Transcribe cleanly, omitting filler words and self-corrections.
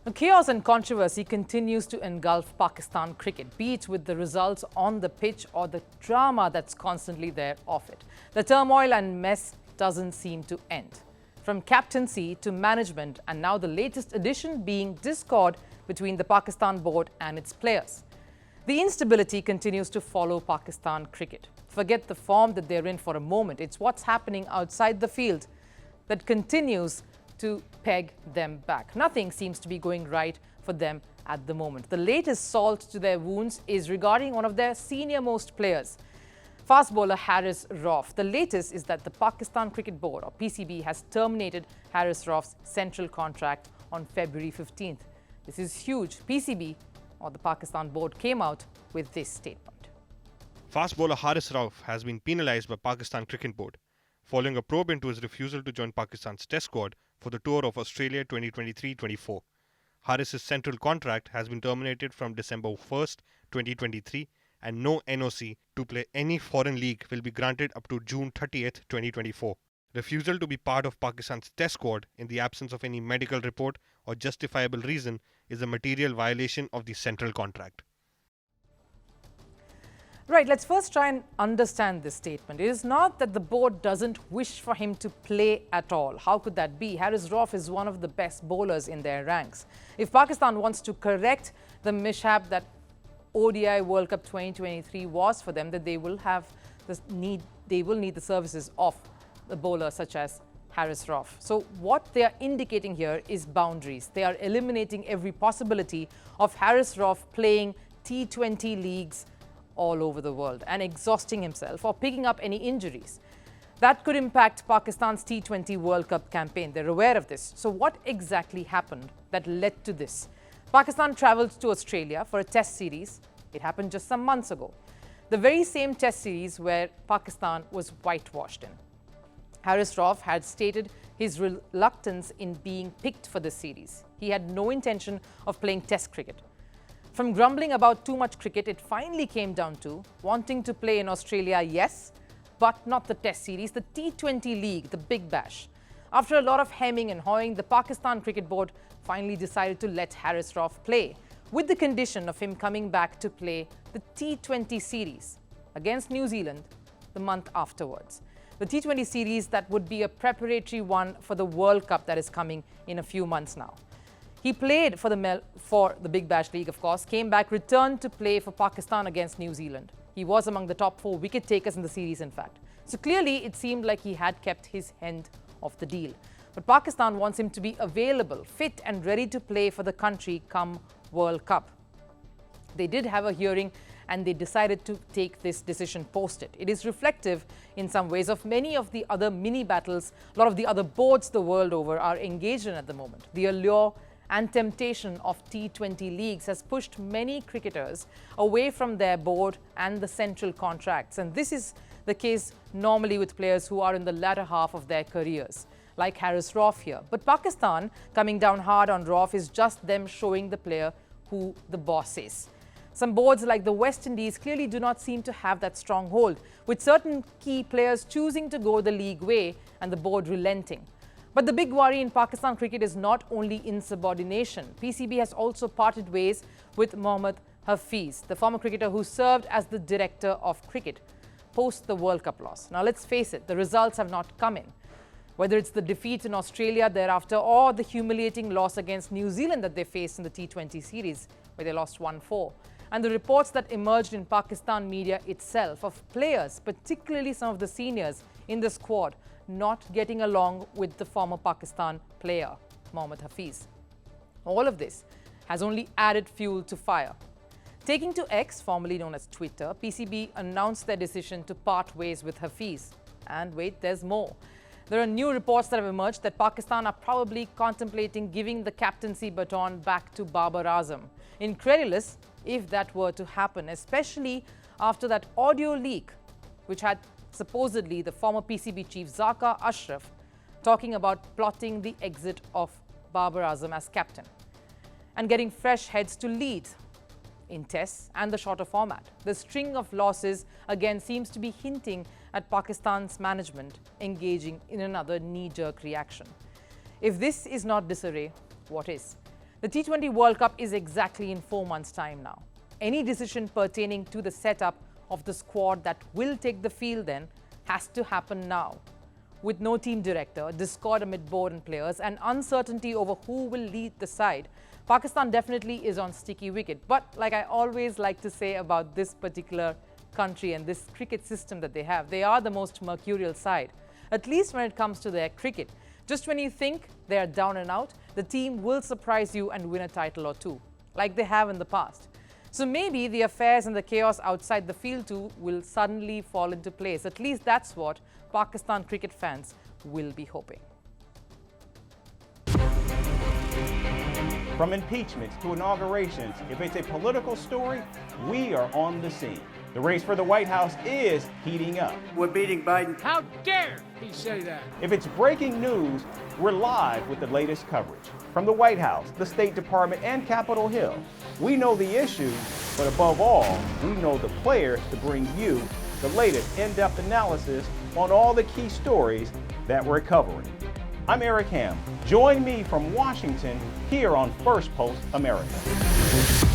The chaos and controversy continues to engulf Pakistan cricket, be it with the results on the pitch or the drama that's constantly there off it. The turmoil and mess doesn't seem to end. From captaincy to management, and now the latest addition being discord between the Pakistan board and its players. The instability continues to follow Pakistan cricket. Forget the form that they're in for a moment. It's what's happening outside the field that continues to peg them back. Nothing seems to be going right for them at the moment. The latest salt to their wounds is regarding one of their senior-most players, fast bowler Haris Rauf. The latest is that the Pakistan Cricket Board, or PCB, has terminated Haris Rauf's central contract on February 15th. This is huge. PCB, or the Pakistan Board, came out with this statement. Fast bowler Haris Rauf has been penalised by Pakistan Cricket Board following a probe into his refusal to join Pakistan's Test squad for the tour of Australia 2023-24. Haris's central contract has been terminated from December 1st, 2023, and no NOC to play any foreign league will be granted up to June 30th, 2024. Refusal to be part of Pakistan's Test squad in the absence of any medical report or justifiable reason is a material violation of the central contract. Right, let's first try and understand this statement. It is not that the board doesn't wish for him to play at all. How could that be? Haris Rauf is one of the best bowlers in their ranks. If Pakistan wants to correct the mishap that ODI World Cup 2023 was for them, that they will need the services of the bowler such as Haris Rauf. So what they are indicating here is boundaries. They are eliminating every possibility of Haris Rauf playing T20 leagues all over the world and exhausting himself or picking up any injuries. That could impact Pakistan's T20 World Cup campaign. They're aware of this. So what exactly happened that led to this? Pakistan travelled to Australia for a test series. It happened just some months ago. The very same test series where Pakistan was whitewashed in. Haris Rauf had stated his reluctance in being picked for this series. He had no intention of playing test cricket. From grumbling about too much cricket, it finally came down to wanting to play in Australia, yes, but not the test series, the T20 League, the Big Bash. After a lot of hemming and hawing, the Pakistan Cricket Board finally decided to let Haris Rauf play, with the condition of him coming back to play the T20 series against New Zealand the month afterwards. The T20 series that would be a preparatory one for the World Cup that is coming in a few months now. He played for the Big Bash League, of course, came back, returned to play for Pakistan against New Zealand. He was among the top 4 wicket takers in the series, in fact. So clearly, it seemed like he had kept his end of the deal. But Pakistan wants him to be available, fit and ready to play for the country come World Cup. They did have a hearing and they decided to take this decision post it. It is reflective in some ways of many of the other mini battles a lot of the other boards the world over are engaged in at the moment. The allure and temptation of T20 leagues has pushed many cricketers away from their board and the central contracts. And this is the case normally with players who are in the latter half of their careers, like Haris Rauf here. But Pakistan coming down hard on Rauf is just them showing the player who the boss is. Some boards like the West Indies clearly do not seem to have that strong hold, with certain key players choosing to go the league way and the board relenting. But the big worry in Pakistan cricket is not only insubordination. PCB has also parted ways with Mohammed Hafeez, the former cricketer who served as the director of cricket post the World Cup loss. Now let's face it, the results have not come in. Whether it's the defeat in Australia thereafter or the humiliating loss against New Zealand that they faced in the T20 series where they lost 1-4. And the reports that emerged in Pakistan media itself of players, particularly some of the seniors in the squad, not getting along with the former Pakistan player, Mohammed Hafeez. All of this has only added fuel to fire. Taking to X, formerly known as Twitter, PCB announced their decision to part ways with Hafeez. And wait, there's more. There are new reports that have emerged that Pakistan are probably contemplating giving the captaincy baton back to Babar Azam. Incredulous if that were to happen, especially after that audio leak, which had supposedly the former PCB chief Zaka Ashraf talking about plotting the exit of Babar Azam as captain and getting fresh heads to lead in tests and the shorter format. The string of losses again seems to be hinting at Pakistan's management engaging in another knee-jerk reaction. If this is not disarray, what is? The T20 World Cup is exactly in 4 months' time now. Any decision pertaining to the setup of the squad that will take the field then has to happen now. With no team director, discord amid board and players, and uncertainty over who will lead the side, Pakistan definitely is on sticky wicket. But like I always like to say about this particular country and this cricket system that they are the most mercurial side, at least when it comes to their cricket. Just when you think they are down and out, the team will surprise you and win a title or two, like they have in the past. So maybe the affairs and the chaos outside the field too will suddenly fall into place. At least that's what Pakistan cricket fans will be hoping. From impeachments to inaugurations, if it's a political story, we are on the scene. The race for the White House is heating up. We're beating Biden. How dare he say that? If it's breaking news, we're live with the latest coverage. From the White House, the State Department, and Capitol Hill, we know the issues, but above all, we know the players to bring you the latest in-depth analysis on all the key stories that we're covering. I'm Eric Ham. Join me from Washington here on Firstpost America.